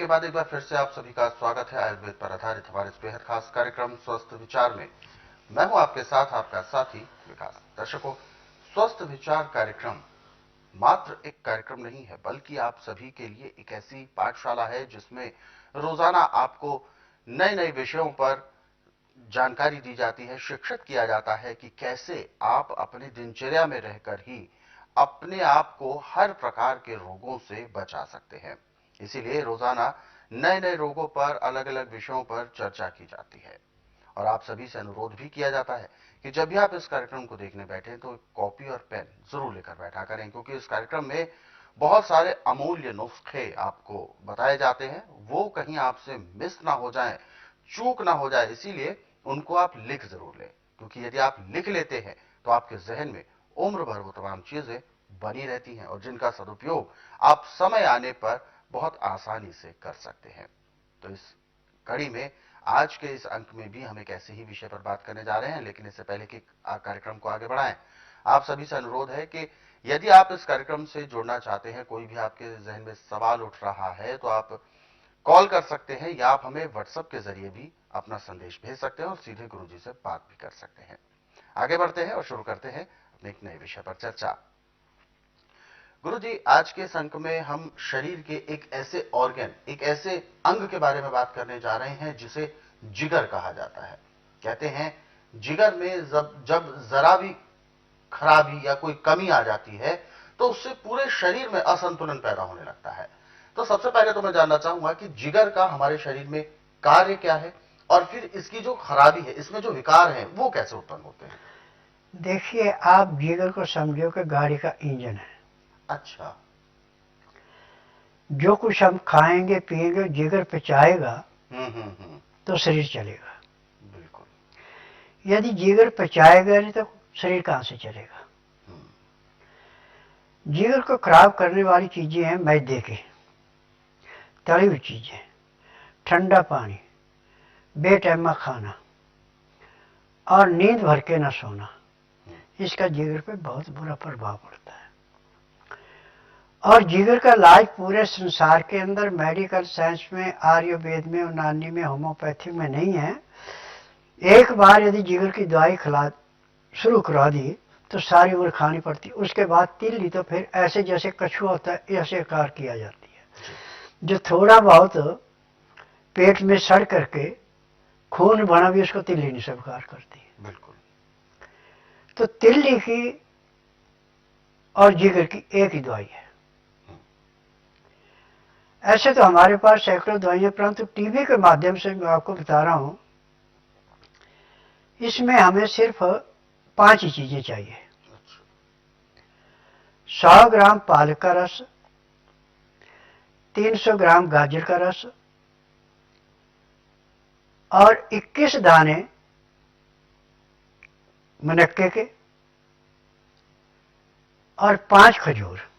के बाद एक बार फिर से आप सभी का स्वागत है आयुर्वेद पर आधारित हमारे इस बेहद खास कार्यक्रम स्वस्थ विचार में। मैं हूं आपके साथ आपका साथी विकास। दर्शकों, स्वस्थ विचार कार्यक्रम मात्र एक कार्यक्रम नहीं है, बल्कि आप सभी के लिए एक ऐसी पाठशाला है जिसमें रोजाना आपको नए नए विषयों पर जानकारी दी जाती है, शिक्षित किया जाता है कि कैसे आप अपनी दिनचर्या में रहकर ही अपने आप को हर प्रकार के रोगों से बचा सकते हैं। इसीलिए रोजाना नए नए रोगों पर, अलग अलग विषयों पर चर्चा की जाती है और आप सभी से अनुरोध भी किया जाता है कि जब भी आप इस कार्यक्रम को देखने बैठे तो कॉपी और पेन जरूर लेकर बैठा करें, क्योंकि इस कार्यक्रम में बहुत सारे अमूल्य नुस्खे आपको बताए जाते हैं। वो कहीं आपसे मिस ना हो जाए, चूक ना हो जाए, इसीलिए उनको आप लिख जरूर लें, क्योंकि यदि आप लिख लेते हैं तो आपके जहन में उम्र भर वो तमाम चीजें बनी रहती हैं और जिनका सदुपयोग आप समय आने पर बहुत आसानी से कर सकते हैं। तो इस कड़ी में आज के इस अंक में भी हम एक ऐसे ही विषय पर बात करने जा रहे हैं, लेकिन इससे पहले कि कार्यक्रम को आगे बढ़ाएं, आप सभी से अनुरोध है कि यदि आप इस कार्यक्रम से जुड़ना चाहते हैं, कोई भी आपके जहन में सवाल उठ रहा है, तो आप कॉल कर सकते हैं या आप हमें व्हाट्सएप के जरिए भी अपना संदेश भेज सकते हैं और सीधे गुरुजी से बात भी कर सकते हैं। आगे बढ़ते हैं और शुरू करते हैं अपने एक नए विषय पर चर्चा। गुरुजी, आज के इस अंक में हम शरीर के एक ऐसे ऑर्गन, एक ऐसे अंग के बारे में बात करने जा रहे हैं जिसे जिगर कहा जाता है। कहते हैं जिगर में जब जरा भी खराबी या कोई कमी आ जाती है तो उससे पूरे शरीर में असंतुलन पैदा होने लगता है। तो सबसे पहले तो मैं जानना चाहूंगा कि जिगर का हमारे शरीर में कार्य क्या है और फिर इसकी जो खराबी है, इसमें जो विकार हैं, वो कैसे उत्पन्न होते हैं। देखिए, आप जिगर को समझो कि गाड़ी का इंजन है। अच्छा। जो कुछ हम खाएंगे पिएंगे जिगर पे चाहेगा तो शरीर चलेगा। बिल्कुल। यदि जिगर पचाएगा नहीं तो शरीर कहां से चलेगा। जिगर को खराब करने वाली चीजें हैं मैदे की, तली हुई चीजें, ठंडा पानी, बेटैमा खाना और नींद भर के न सोना। इसका जिगर पे बहुत बुरा प्रभाव पड़ता है। और जिगर का इलाज पूरे संसार के अंदर मेडिकल साइंस में, आयुर्वेद में, यूनानी में, होम्योपैथी में नहीं है। एक बार यदि जिगर की दवाई खिला शुरू करा दी तो सारी उम्र खानी पड़ती। उसके बाद तिल ली तो फिर ऐसे जैसे कछुआ होता है ऐसे आकार किया जाती है। जो थोड़ा बहुत पेट में सड़ करके खून बना भी उसको तिल्ली नहीं स्वीकार करती है। बिल्कुल। तो तिल्ली की और जिगर की एक ही दवाई है। ऐसे तो हमारे पास सैकड़ों दवाइयां, परंतु टीवी के माध्यम से मैं आपको बता रहा हूं, इसमें हमें सिर्फ 5 ही चीजें चाहिए। 100 ग्राम पालक का रस, 300 ग्राम गाजर का रस और 21 दाने मनक्के के और 5 खजूर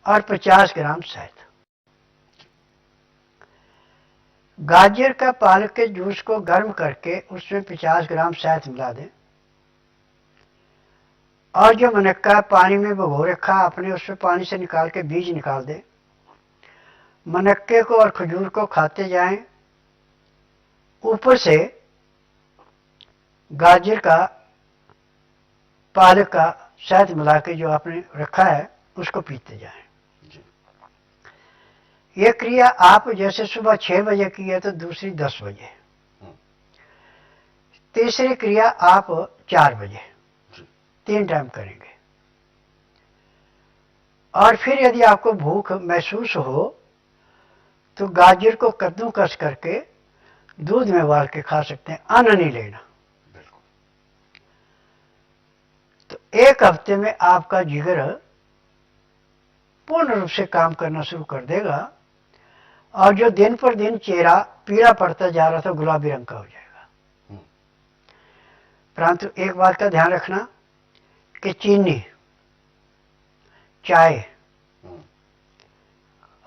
और 50 ग्राम शहद। गाजर का पालक के जूस को गर्म करके उसमें 50 ग्राम शहद मिला दें और जो मनक्का पानी में भिगो रखा आपने उसमें पानी से निकाल के बीज निकाल दें। मनक्के को और खजूर को खाते जाएं। ऊपर से गाजर का, पालक का शहद मिला के जो आपने रखा है उसको पीते जाएं। ये क्रिया आप जैसे सुबह 6 बजे की है तो दूसरी 10 बजे, तीसरी क्रिया आप 4 बजे, 3 टाइम करेंगे। और फिर यदि आपको भूख महसूस हो तो गाजर को कद्दूकस करके दूध में उबाल के खा सकते हैं, अन्न नहीं लेना। तो 1 हफ्ते में आपका जिगर पूर्ण रूप से काम करना शुरू कर देगा और जो दिन पर दिन चेहरा पीला पड़ता जा रहा था गुलाबी रंग का हो जाएगा। परंतु एक बात का ध्यान रखना कि चीनी, चाय,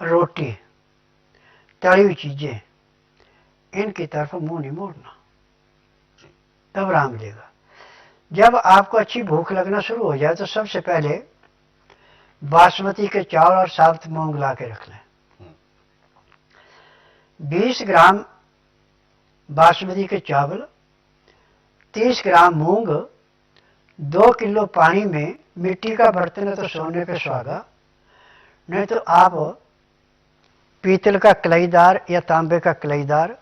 रोटी, तली हुई चीजें, इनकी तरफ मुंह नहीं मोड़ना, तब आराम मिलेगा। जब आपको अच्छी भूख लगना शुरू हो जाए तो सबसे पहले बासमती के चावल और साबुत मूंग ला के रख लें। 20 ग्राम बासमती के चावल, 30 ग्राम मूंग, 2 किलो पानी में, मिट्टी का बर्तन है तो सोने पे सुहागा, नहीं तो आप पीतल का कलईदार या तांबे का कलईदार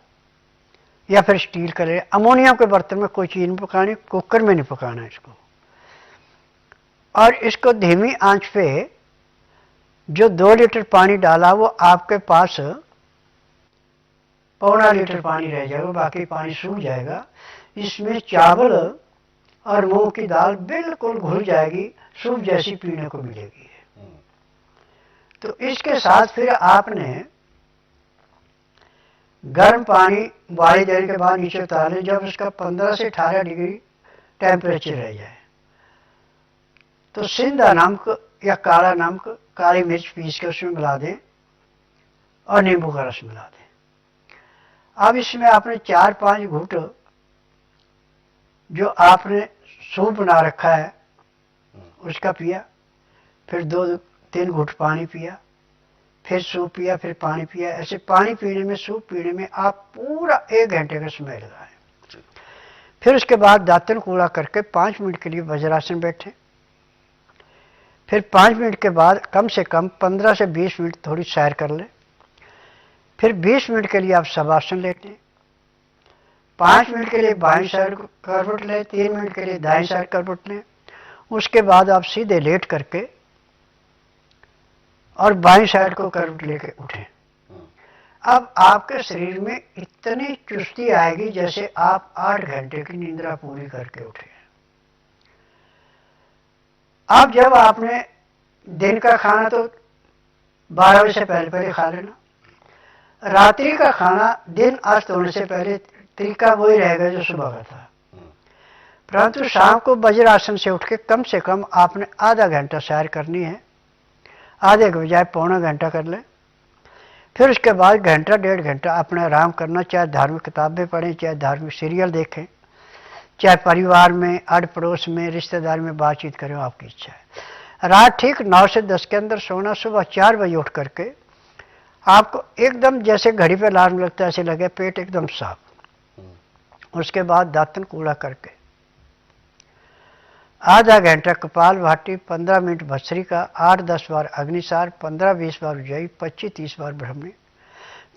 या फिर स्टील का ले। अमोनियम के बर्तन में कोई चीज नहीं पकानी, कुकर में नहीं पकाना इसको। और इसको धीमी आंच पे जो 2 लीटर पानी डाला वो आपके पास पौना लीटर पानी रह जाएगा, बाकी पानी सूख जाएगा। इसमें चावल और मूंग की दाल बिल्कुल घुल जाएगी, सूप जैसी पीने को मिलेगी। तो इसके साथ फिर आपने गर्म पानी उबाली देने के बाद नीचे उतार लें। जब उसका 15 से 18 डिग्री टेम्परेचर रह जाए तो सिंधा नमक या काला नमक, काली मिर्च पीस के उसमें मिला दें और नींबू का रस मिला दें। अब इसमें आपने 4-5 घूंट जो आपने सूप बना रखा है उसका पिया, फिर 2-3 घूंट पानी पिया, फिर सूप पिया, फिर पानी पिया। ऐसे पानी पीने में, सूप पीने में आप पूरा 1 घंटे का समय लगाएं। फिर उसके बाद दातन कूड़ा करके 5 मिनट के लिए वज्रासन बैठे। फिर 5 मिनट के बाद कम से कम 15 से 20 मिनट थोड़ी सैर कर लें। फिर 20 मिनट के लिए आप शवासन लेटें। 5 मिनट के लिए बाएं साइड करवट लें, 3 मिनट के लिए दाएं साइड करवट लें। उसके बाद आप सीधे लेट करके और बाएं साइड को करवट लेके उठें। अब आपके शरीर में इतनी चुस्ती आएगी जैसे आप 8 घंटे की निद्रा पूरी करके उठे। अब जब आपने दिन का खाना तो 12 बजे से पहले पहले खा लेना। रात्रि का खाना दिन अस्त होने से पहले तरीका वही रहेगा जो सुबह का था, परंतु शाम को वज्रासन से उठ के कम से कम आपने आधा घंटा सैर करनी है। आधे के बजाय पौना घंटा कर लें। फिर उसके बाद घंटा 1.5 घंटा अपने आराम करना, चाहे धार्मिक किताबें पढ़ें, चाहे धार्मिक सीरियल देखें, चाहे परिवार में, अड़ पड़ोस में, रिश्तेदार में बातचीत करें, आपकी इच्छा है। रात ठीक 9 से 10 के अंदर सोना। सुबह 4 बजे उठ करके आपको एकदम जैसे घड़ी पे अलार्म लगता है ऐसे लगे, पेट एकदम साफ। उसके बाद दातन कूड़ा करके आधा घंटा कपाल भाटी, 15 मिनट भस्त्रिका, 8-10 बार अग्निसार, 15-20 बार उज्जयी, 25-30 बार ब्रह्मी,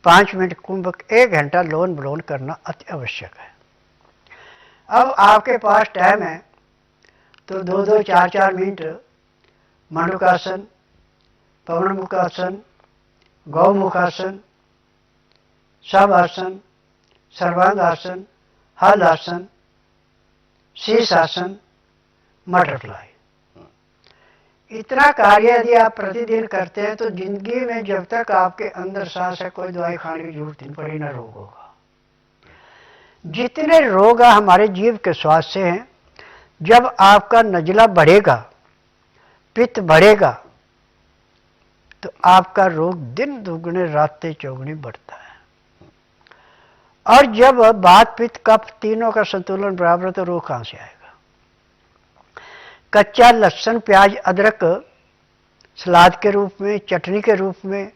5 मिनट कुंभक, 1 घंटा लोन विलोन करना अति आवश्यक है। अब आपके पास टाइम है तो 2-2, 4-4 मिनट मंडूकासन, पवनमुखासन, गौमुखासन, शवासन, सर्वांगासन, हलासन, शीर्षासन, बटरफ्लाई, इतना कार्य यदि आप प्रतिदिन करते हैं तो जिंदगी में जब तक आपके अंदर सांस है कोई दवाई खाने की जरूरत नहीं पड़ी, ना रोग होगा। जितने रोग हमारे जीव के स्वास्थ्य से हैं, जब आपका नजला बढ़ेगा, पित्त बढ़ेगा, तो आपका रोग दिन दुगने रात चौगुनी बढ़ता है। और जब वात पित्त कफ तीनों का संतुलन बराबर, तो रोग कहां से आएगा। कच्चा लहसुन, प्याज, अदरक सलाद के रूप में, चटनी के रूप में,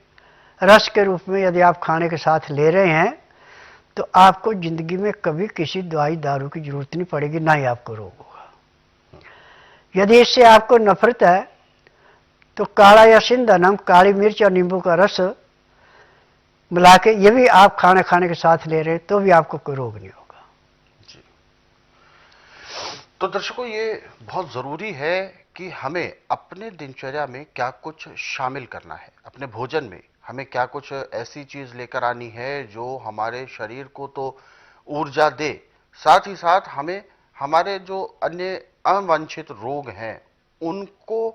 रस के रूप में यदि आप खाने के साथ ले रहे हैं तो आपको जिंदगी में कभी किसी दवाई दारू की जरूरत नहीं पड़ेगी, ना ही आपको रोग होगा। यदि इससे आपको नफरत है तो काला या सिंधा नमक, काली मिर्च और नींबू का रस मिला के ये भी आप खाना खाने के साथ ले रहे हैं तो भी आपको कोई रोग नहीं होगा। जी। तो दर्शकों, ये बहुत जरूरी है कि हमें अपने दिनचर्या में क्या कुछ शामिल करना है। अपने भोजन में हमें क्या कुछ ऐसी चीज लेकर आनी है जो हमारे शरीर को तो ऊर्जा दे, साथ ही साथ हमें हमारे जो अन्य अवांछित रोग हैं उनको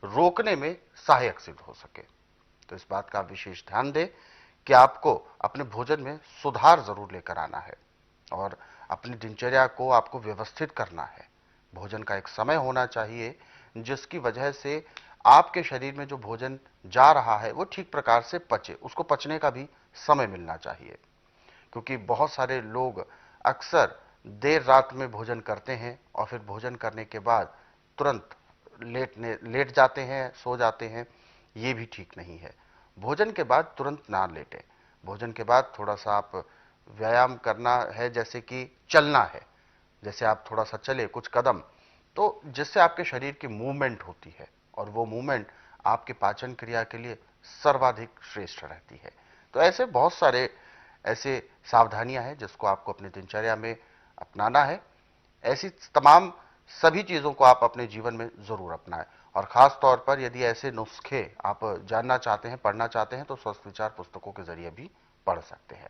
रोकने में सहायक सिद्ध हो सके। तो इस बात का विशेष ध्यान दें कि आपको अपने भोजन में सुधार जरूर लेकर आना है और अपनी दिनचर्या को आपको व्यवस्थित करना है। भोजन का एक समय होना चाहिए जिसकी वजह से आपके शरीर में जो भोजन जा रहा है वो ठीक प्रकार से पचे, उसको पचने का भी समय मिलना चाहिए। क्योंकि बहुत सारे लोग अक्सर देर रात में भोजन करते हैं और फिर भोजन करने के बाद तुरंत लेट जाते हैं, सो जाते हैं, ये भी ठीक नहीं है। भोजन के बाद तुरंत ना लेटें। भोजन के बाद थोड़ा सा आप व्यायाम करना है, जैसे कि चलना है, जैसे आप थोड़ा सा चले कुछ कदम, तो जिससे आपके शरीर की मूवमेंट होती है और वो मूवमेंट आपके पाचन क्रिया के लिए सर्वाधिक श्रेष्ठ रहती है। तो ऐसे बहुत सारे ऐसे सावधानियां हैं जिसको आपको अपनी दिनचर्या में अपनाना है। ऐसी तमाम सभी चीजों को आप अपने जीवन में जरूर अपनाएं। और खास तौर पर यदि ऐसे नुस्खे आप जानना चाहते हैं, पढ़ना चाहते हैं, तो स्वस्थ विचार पुस्तकों के जरिए भी पढ़ सकते हैं।